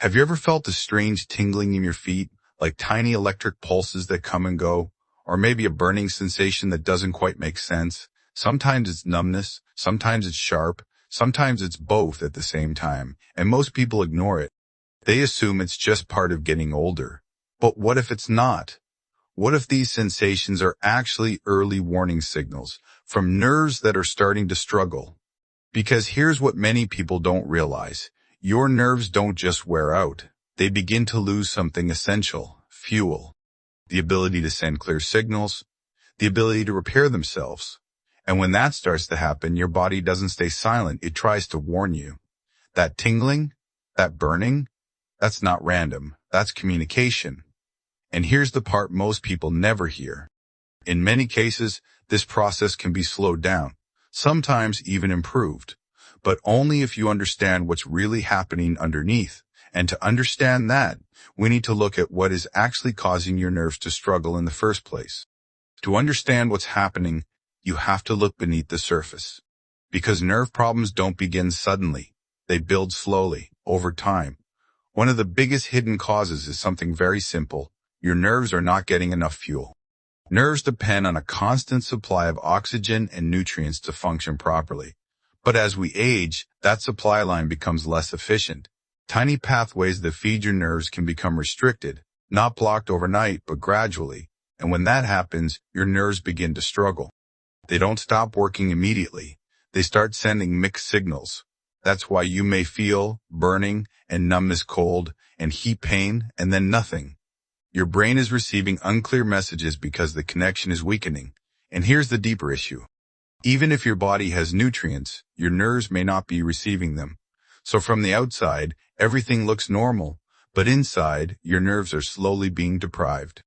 Have you ever felt a strange tingling in your feet, like tiny electric pulses that come and go? Or maybe a burning sensation that doesn't quite make sense? Sometimes it's numbness, sometimes it's sharp, sometimes it's both at the same time, and most people ignore it. They assume it's just part of getting older. But what if it's not? What if these sensations are actually early warning signals from nerves that are starting to struggle? Because here's what many people don't realize. Your nerves don't just wear out. They begin to lose something essential, fuel, the ability to send clear signals, the ability to repair themselves. And when that starts to happen, your body doesn't stay silent. It tries to warn you. That tingling, that burning, that's not random. That's communication. And here's the part most people never hear. In many cases, this process can be slowed down, sometimes even improved, but only if you understand what's really happening underneath. And to understand that, we need to look at what is actually causing your nerves to struggle in the first place. To understand what's happening, you have to look beneath the surface. Because nerve problems don't begin suddenly. They build slowly, over time. One of the biggest hidden causes is something very simple. Your nerves are not getting enough fuel. Nerves depend on a constant supply of oxygen and nutrients to function properly. But as we age, that supply line becomes less efficient. Tiny pathways that feed your nerves can become restricted, not blocked overnight, but gradually. And when that happens, your nerves begin to struggle. They don't stop working immediately. They start sending mixed signals. That's why you may feel burning and numbness, cold and heat pain, and then nothing. Your brain is receiving unclear messages because the connection is weakening. And here's the deeper issue. Even if your body has nutrients, your nerves may not be receiving them. So from the outside, everything looks normal, but inside, your nerves are slowly being deprived.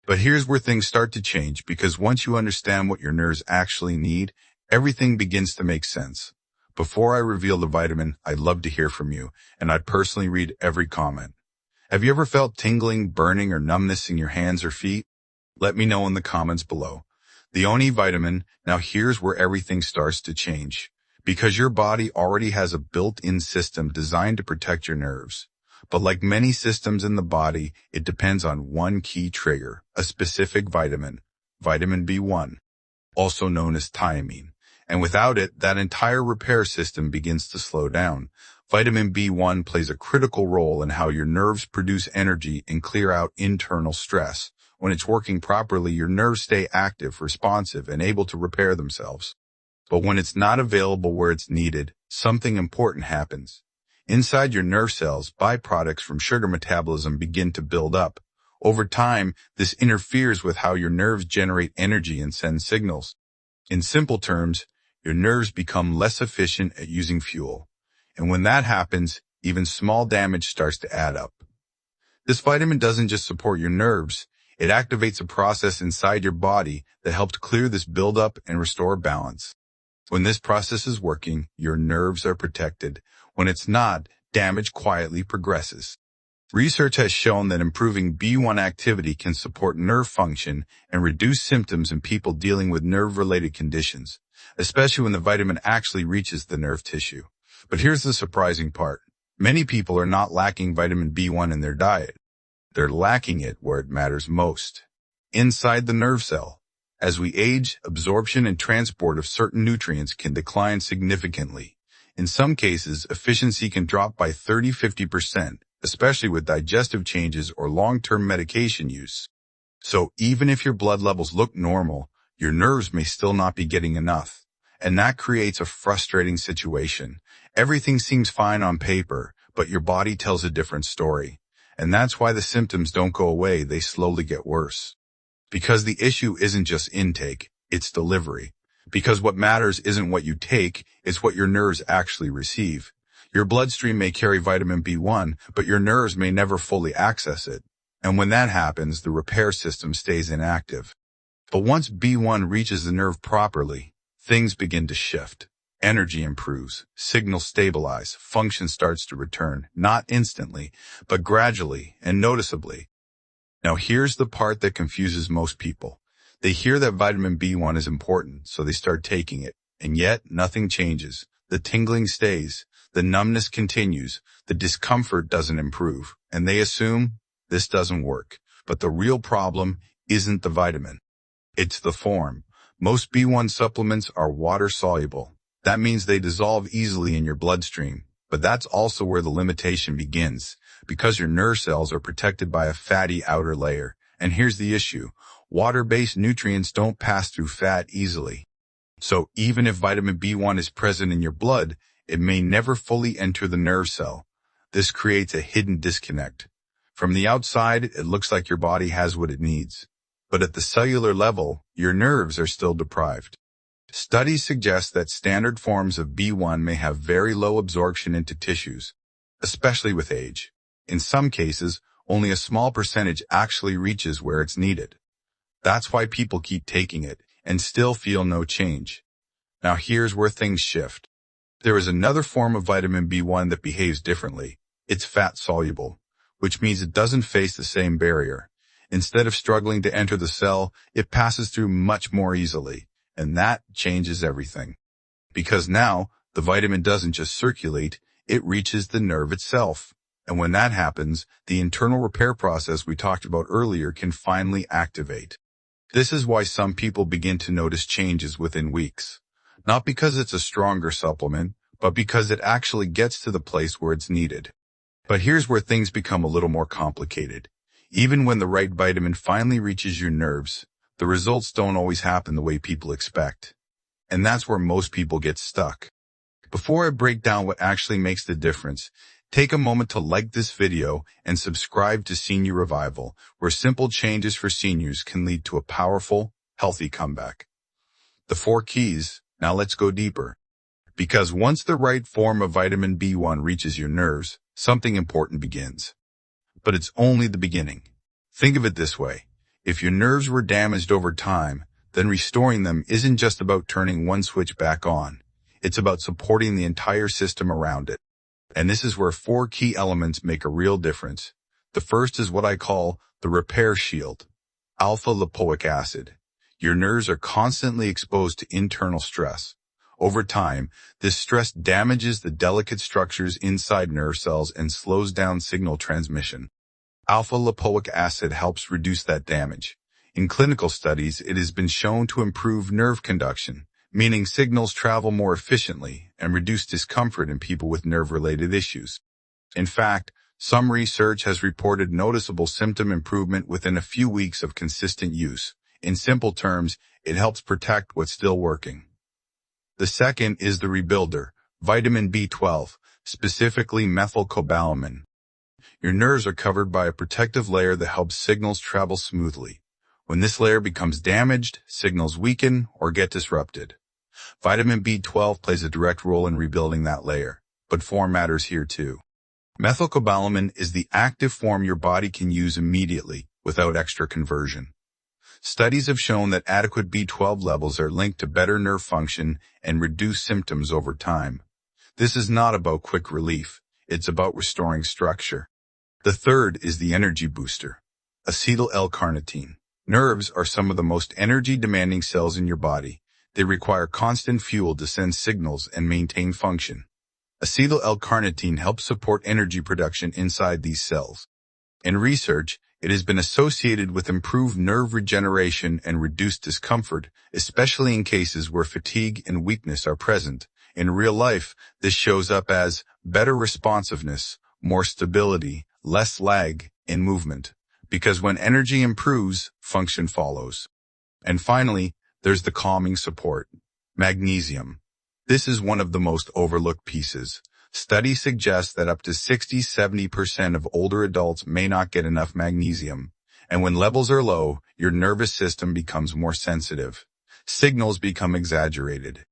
But here's where things start to change, because once you understand what your nerves actually need, everything begins to make sense. Before I reveal the vitamin, I'd love to hear from you, and I'd personally read every comment. Have you ever felt tingling, burning, or numbness in your hands or feet? Let me know in the comments below. The Oni vitamin, now here's where everything starts to change. Because your body already has a built-in system designed to protect your nerves. But like many systems in the body, it depends on one key trigger, a specific vitamin, vitamin B1, also known as thiamine. And without it, that entire repair system begins to slow down. Vitamin B1 plays a critical role in how your nerves produce energy and clear out internal stress. When it's working properly, your nerves stay active, responsive, and able to repair themselves. But when it's not available where it's needed, something important happens. Inside your nerve cells, byproducts from sugar metabolism begin to build up. Over time, this interferes with how your nerves generate energy and send signals. In simple terms, your nerves become less efficient at using fuel. And when that happens, even small damage starts to add up. This vitamin doesn't just support your nerves, it activates a process inside your body that helps clear this buildup and restore balance. When this process is working, your nerves are protected. When it's not, damage quietly progresses. Research has shown that improving B1 activity can support nerve function and reduce symptoms in people dealing with nerve-related conditions, especially when the vitamin actually reaches the nerve tissue. But here's the surprising part. Many people are not lacking vitamin B1 in their diet. They're lacking it where it matters most, inside the nerve cell. As we age, absorption and transport of certain nutrients can decline significantly. In some cases, efficiency can drop by 30–50%, especially with digestive changes or long-term medication use. So even if your blood levels look normal, your nerves may still not be getting enough. And that creates a frustrating situation. Everything seems fine on paper, but your body tells a different story. And that's why the symptoms don't go away, they slowly get worse. Because the issue isn't just intake, it's delivery. Because what matters isn't what you take, it's what your nerves actually receive. Your bloodstream may carry vitamin B1, but your nerves may never fully access it. And when that happens, the repair system stays inactive. But once B1 reaches the nerve properly, things begin to shift. Energy improves, signals stabilize, function starts to return, not instantly, but gradually and noticeably. Now here's the part that confuses most people. They hear that vitamin B1 is important, so they start taking it, and yet nothing changes. The tingling stays, The numbness continues, the discomfort doesn't improve, and they assume this doesn't work. But the real problem isn't the vitamin. It's the form. Most B1 supplements are water-soluble. That means they dissolve easily in your bloodstream. But that's also where the limitation begins, because your nerve cells are protected by a fatty outer layer. And here's the issue. Water-based nutrients don't pass through fat easily. So even if vitamin B1 is present in your blood, it may never fully enter the nerve cell. This creates a hidden disconnect. From the outside, it looks like your body has what it needs. But at the cellular level, your nerves are still deprived. Studies suggest that standard forms of B1 may have very low absorption into tissues, especially with age. In some cases, only a small percentage actually reaches where it's needed. That's why people keep taking it and still feel no change. Now here's where things shift. There is another form of vitamin B1 that behaves differently. It's fat-soluble, which means it doesn't face the same barrier. Instead of struggling to enter the cell, it passes through much more easily. And that changes everything. Because now, the vitamin doesn't just circulate, it reaches the nerve itself. And when that happens, the internal repair process we talked about earlier can finally activate. This is why some people begin to notice changes within weeks. Not because it's a stronger supplement, but because it actually gets to the place where it's needed. But here's where things become a little more complicated. Even when the right vitamin finally reaches your nerves, the results don't always happen the way people expect. And that's where most people get stuck. Before I break down what actually makes the difference, take a moment to like this video and subscribe to Senior Revival, where simple changes for seniors can lead to a powerful, healthy comeback. The 4 keys. Now let's go deeper. Because once the right form of vitamin B1 reaches your nerves, something important begins. But it's only the beginning. Think of it this way. If your nerves were damaged over time, then restoring them isn't just about turning one switch back on. It's about supporting the entire system around it. And this is where 4 key elements make a real difference. The first is what I call the repair shield. Alpha-lipoic acid. Your nerves are constantly exposed to internal stress. Over time, this stress damages the delicate structures inside nerve cells and slows down signal transmission. Alpha-lipoic acid helps reduce that damage. In clinical studies, it has been shown to improve nerve conduction, meaning signals travel more efficiently and reduce discomfort in people with nerve-related issues. In fact, some research has reported noticeable symptom improvement within a few weeks of consistent use. In simple terms, it helps protect what's still working. The second is the rebuilder, vitamin B12, specifically methylcobalamin. Your nerves are covered by a protective layer that helps signals travel smoothly. When this layer becomes damaged, signals weaken or get disrupted. Vitamin B12 plays a direct role in rebuilding that layer, but form matters here too. Methylcobalamin is the active form your body can use immediately without extra conversion. Studies have shown that adequate B12 levels are linked to better nerve function and reduced symptoms over time. This is not about quick relief. It's about restoring structure. The third is the energy booster, acetyl-L-carnitine. Nerves are some of the most energy-demanding cells in your body. They require constant fuel to send signals and maintain function. Acetyl-L-carnitine helps support energy production inside these cells. In research, it has been associated with improved nerve regeneration and reduced discomfort, especially in cases where fatigue and weakness are present. In real life, this shows up as better responsiveness, more stability, less lag in movement. Because when energy improves, function follows. And finally, there's the calming support, magnesium. This is one of the most overlooked pieces. Studies suggest that up to 60–70% of older adults may not get enough magnesium. And when levels are low, your nervous system becomes more sensitive. Signals become exaggerated.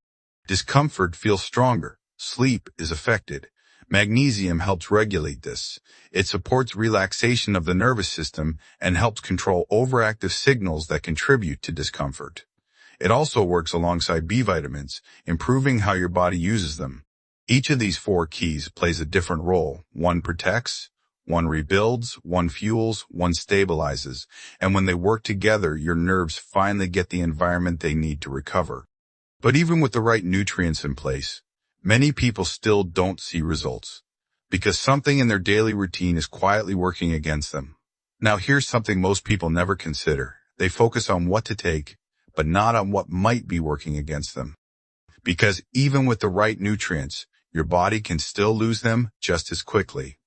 Discomfort feels stronger. Sleep is affected. Magnesium helps regulate this. It supports relaxation of the nervous system and helps control overactive signals that contribute to discomfort. It also works alongside B vitamins, improving how your body uses them. Each of these 4 keys plays a different role. One protects, one rebuilds, one fuels, one stabilizes. And when they work together, your nerves finally get the environment they need to recover. But even with the right nutrients in place, Many people still don't see results because something in their daily routine is quietly working against them. Now here's something most people never consider. They focus on what to take, but not on what might be working against them. Because even with the right nutrients, your body can still lose them just as quickly.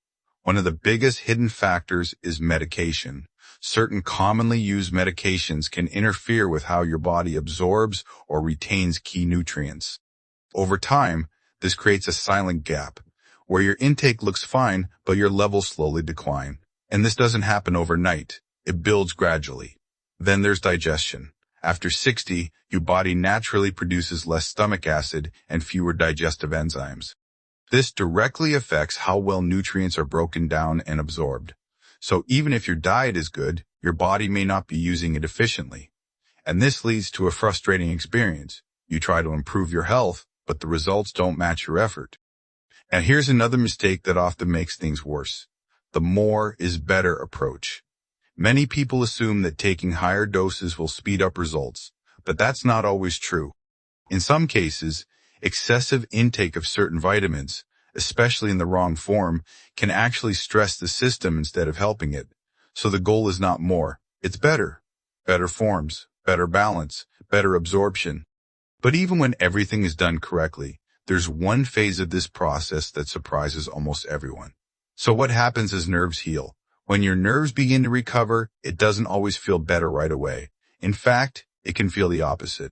One of the biggest hidden factors is medication. Certain commonly used medications can interfere with how your body absorbs or retains key nutrients. Over time, this creates a silent gap where your intake looks fine, but your levels slowly decline. And this doesn't happen overnight. It builds gradually. Then there's digestion. After 60, your body naturally produces less stomach acid and fewer digestive enzymes. This directly affects how well nutrients are broken down and absorbed. So even if your diet is good, your body may not be using it efficiently. And this leads to a frustrating experience. You try to improve your health, but the results don't match your effort. And here's another mistake that often makes things worse. The more is better approach. Many people assume that taking higher doses will speed up results, but that's not always true. In some cases, excessive intake of certain vitamins, especially in the wrong form, can actually stress the system instead of helping it. So the goal is not more, it's better. Better forms, better balance, better absorption. But even when everything is done correctly, there's one phase of this process that surprises almost everyone. So what happens as nerves heal? When your nerves begin to recover, it doesn't always feel better right away. In fact, it can feel the opposite.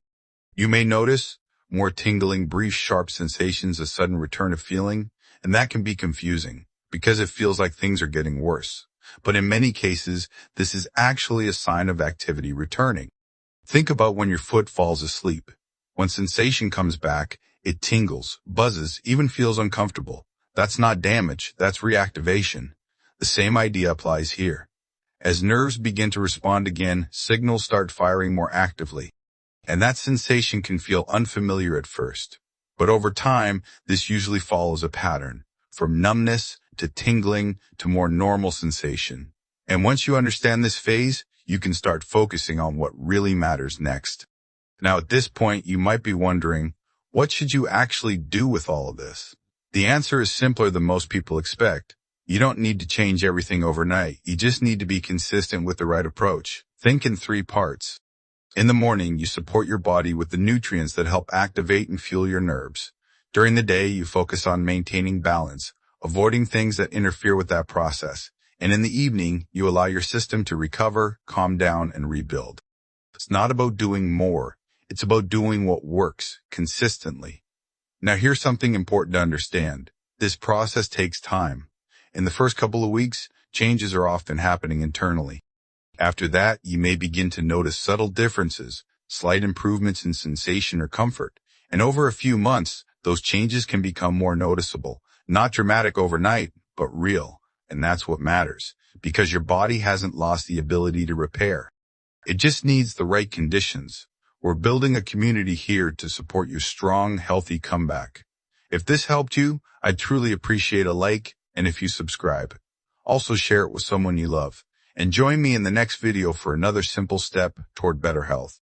You may notice more tingling, brief, sharp sensations, a sudden return of feeling, and that can be confusing because it feels like things are getting worse. But in many cases, this is actually a sign of activity returning. Think about when your foot falls asleep. When sensation comes back, it tingles, buzzes, even feels uncomfortable. That's not damage, that's reactivation. The same idea applies here. As nerves begin to respond again, signals start firing more actively. And that sensation can feel unfamiliar at first. But over time, this usually follows a pattern, from numbness to tingling to more normal sensation. And once you understand this phase, you can start focusing on what really matters next. Now at this point, you might be wondering, what should you actually do with all of this? The answer is simpler than most people expect. You don't need to change everything overnight. You just need to be consistent with the right approach. Think in 3 parts. In the morning, you support your body with the nutrients that help activate and fuel your nerves. During the day, you focus on maintaining balance, avoiding things that interfere with that process. And in the evening, you allow your system to recover, calm down, and rebuild. It's not about doing more. It's about doing what works consistently. Now here's something important to understand. This process takes time. In the first couple of weeks, changes are often happening internally. After that, you may begin to notice subtle differences, slight improvements in sensation or comfort. And over a few months, those changes can become more noticeable. Not dramatic overnight, but real. And that's what matters, because your body hasn't lost the ability to repair. It just needs the right conditions. We're building a community here to support your strong, healthy comeback. If this helped you, I'd truly appreciate a like, and if you subscribe. Also share it with someone you love. And join me in the next video for another simple step toward better health.